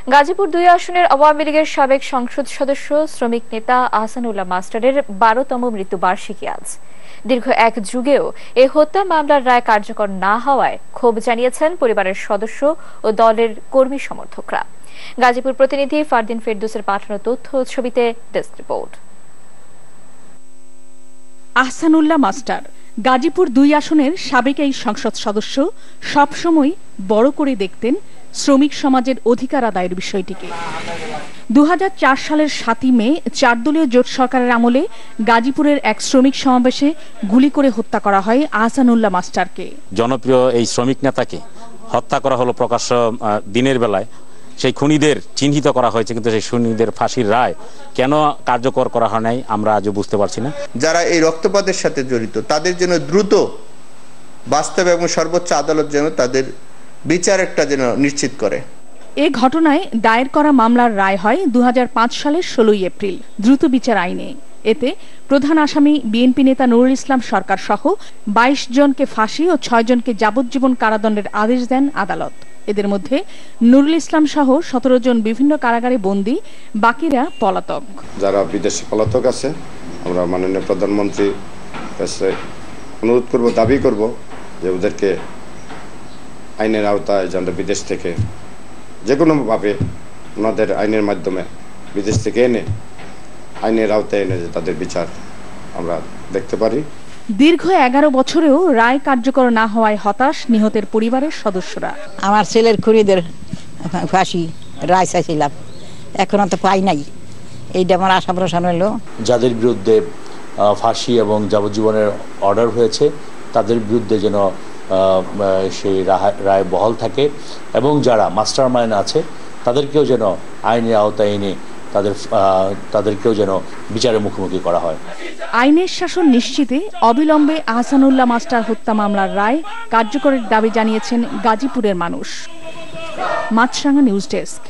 গাজীপুর ২ আসনের আওয়ামী লীগের সাবেক সংসদ সদস্য শ্রমিক নেতা আহসানুল্লাহ মাস্টারের ১২তম মৃত্যুবার্ষিকী আজ। দীর্ঘ এক যুগেও এ হত্যা মামলার রায় কার্যকর না হওয়ায় ক্ষোভ জানিয়েছেন পরিবারের সদস্য ও দলের কর্মী সমর্থকরা। গাজীপুর প্রতিনিধি ফারদিন ফেরদৌসের পাঠানো তথ্য ছবিতে desk report. Ahsanullah master Gazipur ২ আসনের সাবেক এই সংসদ সদস্য সবসময় বড় করে দেখতেন শ্রমিক সমাজের অধিকার আদায়ের বিষয়টিকে। ২০০৪ সালের ৭ই মে ৪ দলীয় জোট সরকারের আমলে গাজীপুরের এক শ্রমিক সমাবেশে গুলি করে হত্যা করা হয় আহসানুল্লাহ মাস্টারকে। জনপ্রিয় এই শ্রমিক নেতাকে হত্যা করা হলো প্রকাশ্য দিনের বেলায়। সেই খুনিদের চিহ্নিত করা হয়েছে, কিন্তু সেই খুনিদের ফাঁসির রায় কেন কার্যকর করা হয় নাই আমরা আজও বুঝতে পারছি না। যারা এই রক্তপাতের সাথে জড়িত তাদের জন্য দ্রুত বাস্তব এবং সর্বোচ্চ আদালত যেন তাদের বিচার একটা যেন নিশ্চিত করে। এ ঘটনায় দায়ের করা মামলার রায় হয় ২০০৫ সালের ১৬ এপ্রিল দ্রুত বিচার আইনে। এতে প্রধান আসামি বিএনপি নেতা নুরুল ইসলাম সরকার সহ ২২ জনকে ফাঁসি ও ৬ জনকে যাবজ্জীবন কারাদণ্ডের আদেশ দেন আদালত। এদের মধ্যে নুরুল ইসলাম সহ ১৭ জন বিভিন্ন কারাগারে বন্দী, বাকিরা পলাতক। যারা বিদেশে পলাতক আছে, আমরা মাননীয় প্রধানমন্ত্রীর কাছে অনুরোধ করব, দাবি করব যে ওদেরকে আইনের আওতায় যেন বিদেশ থেকে যে কোনোভাবে ওনাদের আইনের মাধ্যমে বিদেশ থেকে এনে আইনের আওতায় এনে তাদের বিচার আমরা দেখতে পারি। দীর্ঘ ১১ বছরেও রায় কার্যকর না হওয়ায় হতাশ নিহতের পরিবারের সদস্যরা। আমার ছেলের খুনিদের ফাঁসি রায় চাইছিলাম, এখনো তো পাই নাই। এইটা আমার আশা প্রশান হলো। যাদের বিরুদ্ধে ফাঁসি এবং যাবজ্জীবনের অর্ডার হয়েছে তাদের বিরুদ্ধে যেন সেই রায় বহাল থাকে এবং যারা মাস্টার মাইন্ড আছে তাদেরকেও যেন আইনের আওতায় এনে তাদেরকেও যেন বিচারের মুখোমুখি করা হয়। আইনের শাসন নিশ্চিতে অবিলম্বে আহসানুল্লাহ মাস্টার হত্যা মামলার রায় কার্যকরের দাবি জানিয়েছেন গাজীপুরের মানুষ। মাছরাঙা নিউজ ডেস্ক।